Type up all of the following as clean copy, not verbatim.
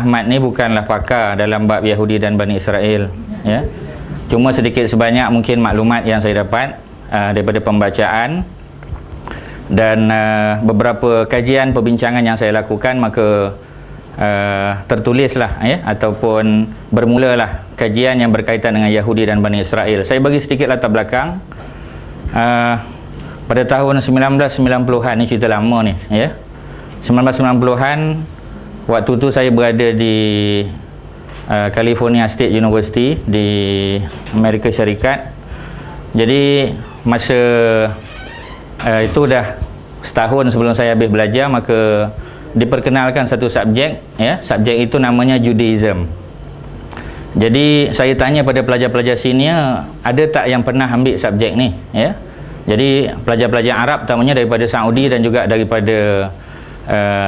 Ahmad ni bukanlah pakar dalam bab Yahudi dan Bani Israel, ya. Cuma sedikit sebanyak mungkin maklumat yang saya dapat daripada pembacaan dan beberapa kajian perbincangan yang saya lakukan, maka tertulislah, ya, ataupun bermulalah kajian yang berkaitan dengan Yahudi dan Bani Israel. Saya bagi sedikit latar belakang. Pada tahun 1990-an, ni cerita lama ni, ya. 1990-an, waktu tu saya berada di California State University di Amerika Syarikat. Jadi masa itu dah setahun sebelum saya habis belajar, maka diperkenalkan satu subjek, ya. Subjek itu namanya Judaism. Jadi saya tanya pada pelajar-pelajar senior, ada tak yang pernah ambil subjek ni, ya. Jadi pelajar-pelajar Arab, terutamanya daripada Saudi dan juga daripada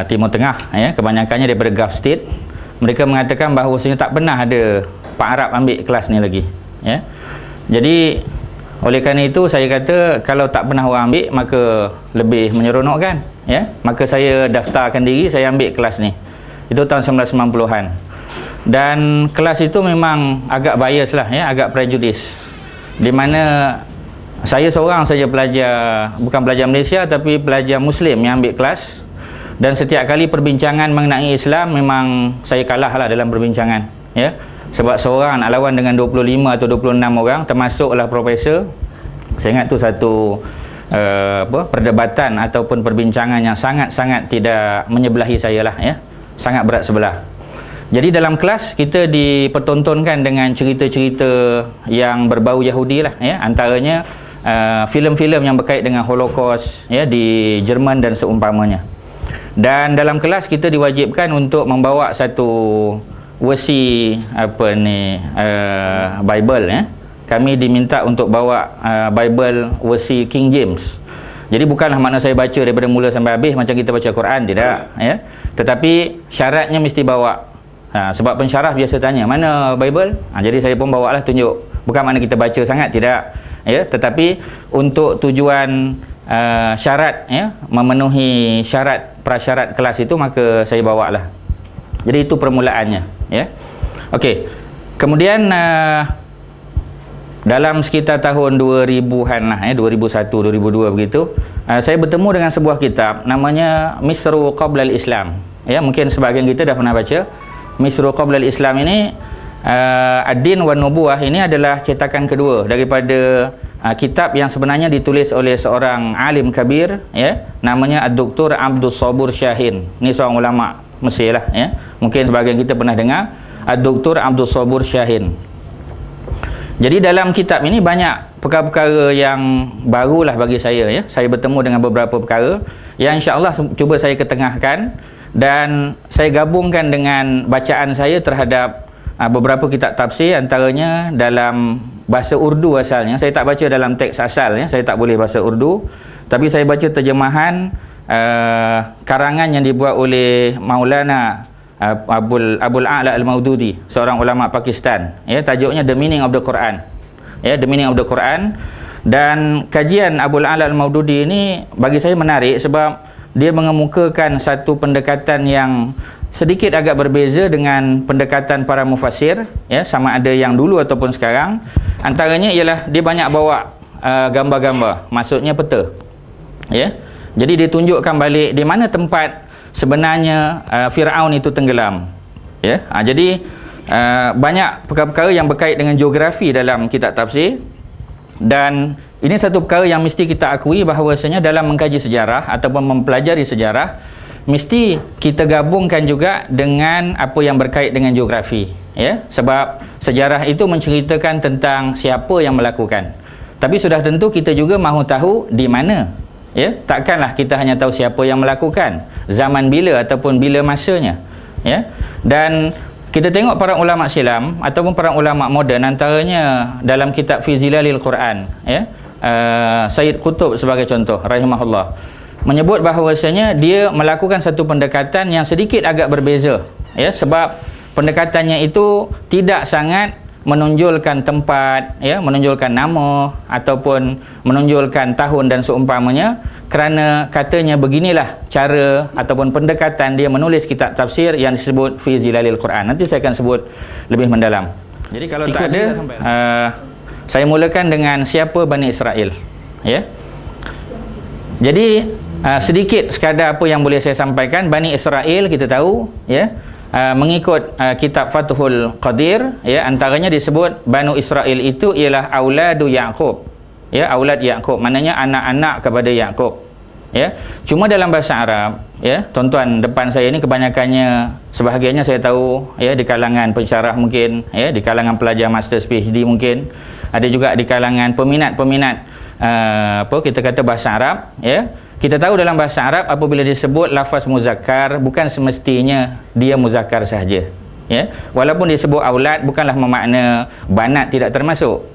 Timur Tengah, ya, kebanyakannya daripada Gulf State, mereka mengatakan bahawasanya tak pernah ada Pak Arab ambil kelas ni lagi, ya. Jadi oleh kerana itu saya kata, kalau tak pernah orang ambil, maka lebih menyeronokkan, ya. Maka saya daftarkan diri, saya ambil kelas ni. Itu tahun 1990-an. Dan kelas itu memang agak bias lah, ya, agak prejudis, di mana saya seorang saja pelajar, bukan pelajar Malaysia tapi pelajar Muslim yang ambil kelas. Dan setiap kali perbincangan mengenai Islam, memang saya kalah lah dalam perbincangan, ya. Sebab seorang nak lawan dengan 25 atau 26 orang, termasuklah profesor. Saya ingat tu satu perdebatan ataupun perbincangan yang sangat-sangat tidak menyebelahi saya lah, ya. Sangat berat sebelah. Jadi dalam kelas kita dipertontonkan dengan cerita-cerita yang berbau Yahudi lah, ya. Antaranya filem-filem yang berkait dengan Holocaust, ya, di Jerman dan seumpamanya. Dan dalam kelas kita diwajibkan untuk membawa satu versi Bible, ya. Kami diminta untuk bawa Bible versi King James. Jadi bukanlah makna saya baca daripada mula sampai habis macam kita baca Quran, tidak, ya. Tetapi syaratnya mesti bawa. Sebab pensyarah biasa tanya, mana Bible? Jadi saya pun bawalah, tunjuk. Bukan makna kita baca sangat, tidak, ya. Tetapi untuk tujuan syarat, ya, memenuhi syarat prasyarat kelas itu, maka saya bawa lah. Jadi itu permulaannya, ya. Okey. Kemudian dalam sekitar tahun 2000-an lah, ya, 2001, 2002 begitu, saya bertemu dengan sebuah kitab namanya Misru Qabla al-Islam. Ya, mungkin sebahagian kita dah pernah baca. Misru Qabla al-Islam ini, Ad-Din wa Nubuwah, ini adalah cetakan kedua daripada kitab yang sebenarnya ditulis oleh seorang alim kabir, ya, namanya Ad-Doktor Abdul Sabur Syahin. Ini seorang ulama Mesir lah, ya. Mungkin sebahagian kita pernah dengar Ad-Doktor Abdul Sabur Syahin. Jadi dalam kitab ini banyak perkara-perkara yang barulah bagi saya, ya. Saya bertemu dengan beberapa perkara yang insya-Allah cuba saya ketengahkan dan saya gabungkan dengan bacaan saya terhadap beberapa kitab tafsir, antaranya dalam bahasa Urdu asalnya. Saya tak baca dalam teks asal, ya. Saya tak boleh bahasa Urdu, tapi saya baca terjemahan karangan yang dibuat oleh Maulana Abul A'la Al-Maududi, seorang ulama Pakistan, ya. Tajuknya The Meaning of the Quran, ya, The Meaning of the Quran. Dan kajian Abul A'la Al-Maududi ini bagi saya menarik sebab dia mengemukakan satu pendekatan yang sedikit agak berbeza dengan pendekatan para mufassir, ya, sama ada yang dulu ataupun sekarang. Antaranya ialah dia banyak bawa gambar-gambar, maksudnya peta, ya. Jadi dia tunjukkan balik di mana tempat sebenarnya Firaun itu tenggelam, ya. Jadi banyak perkara-perkara yang berkait dengan geografi dalam kitab tafsir. Dan ini satu perkara yang mesti kita akui, bahawasanya dalam mengkaji sejarah ataupun mempelajari sejarah, mesti kita gabungkan juga dengan apa yang berkait dengan geografi, ya. Sebab sejarah itu menceritakan tentang siapa yang melakukan, tapi sudah tentu kita juga mahu tahu di mana, ya. Takkanlah kita hanya tahu siapa yang melakukan, zaman bila ataupun bila masanya, ya. Dan kita tengok para ulama silam ataupun para ulama moden, antaranya dalam kitab Fi Zilalil Quran, ya, Sayyid Qutb sebagai contoh rahimahullah, menyebut bahawasanya dia melakukan satu pendekatan yang sedikit agak berbeza, ya. Sebab pendekatannya itu tidak sangat menonjolkan tempat, ya, menonjolkan nama ataupun menonjolkan tahun dan seumpamanya, kerana katanya beginilah cara ataupun pendekatan dia menulis kitab tafsir yang disebut fi zilalil Quran. Nanti saya akan sebut lebih mendalam. Jadi kalau tak ada, saya mulakan dengan siapa Bani Israel, ya. Jadi sedikit sekadar apa yang boleh saya sampaikan. Bani Israel kita tahu, ya, mengikut kitab Fathul Qadir, ya, antaranya disebut Banu Israel itu ialah auladu Yaqub, ya, aulad Yaqub, maknanya anak-anak kepada Yaqub, ya. Cuma dalam bahasa Arab, ya, tuan-tuan depan saya ni kebanyakannya, sebahagiannya saya tahu, ya, di kalangan pensyarah mungkin, ya, di kalangan pelajar masters PhD mungkin, ada juga di kalangan peminat-peminat apa kita kata bahasa Arab, ya. Kita tahu dalam bahasa Arab apabila disebut lafaz muzakkar bukan semestinya dia muzakkar sahaja, ya. Walaupun disebut aulad bukanlah bermakna banat tidak termasuk,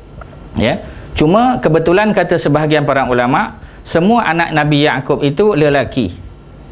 ya. Cuma kebetulan kata sebahagian para ulama semua anak Nabi Yaqub itu lelaki,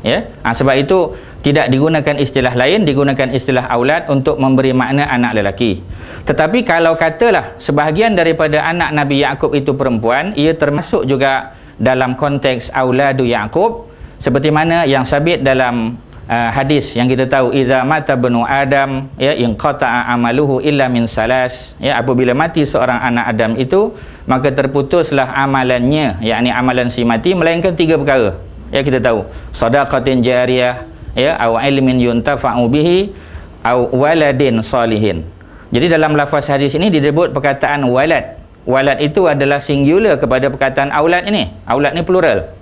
ya. Sebab itu tidak digunakan istilah lain, digunakan istilah aulad untuk memberi makna anak lelaki. Tetapi kalau katalah sebahagian daripada anak Nabi Yaqub itu perempuan, ia termasuk juga dalam konteks auladu Yaqub, seperti mana yang sabit dalam hadis yang kita tahu, iza mata banu Adam, ya, inqata'a amaluhu illa min salas, ya, apabila mati seorang anak Adam itu maka terputuslah amalannya, yakni amalan si mati, melainkan 3 perkara, ya, kita tahu, shadaqatin jariyah, ya, au ilmin yuntafa'u bihi au waladin salihin. Jadi dalam lafaz hadis ini disebut perkataan walad. Walad itu adalah singular kepada perkataan aulad ini. Aulad ni plural.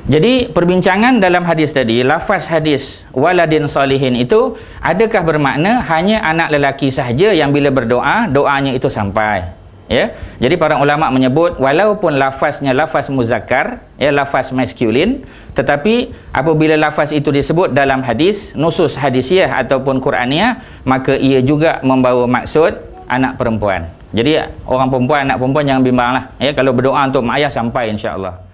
Jadi perbincangan dalam hadis tadi, lafaz hadis waladin salihin itu adakah bermakna hanya anak lelaki sahaja yang bila berdoa, doanya itu sampai, ya. Jadi para ulama menyebut walaupun lafaznya lafaz muzakkar, ya, lafaz maskulin, tetapi apabila lafaz itu disebut dalam hadis, nusus hadisiah ataupun Qur'aniah, maka ia juga membawa maksud anak perempuan. Jadi orang perempuan, anak perempuan jangan bimbanglah, ya, kalau berdoa untuk mak ayah sampai insya-Allah.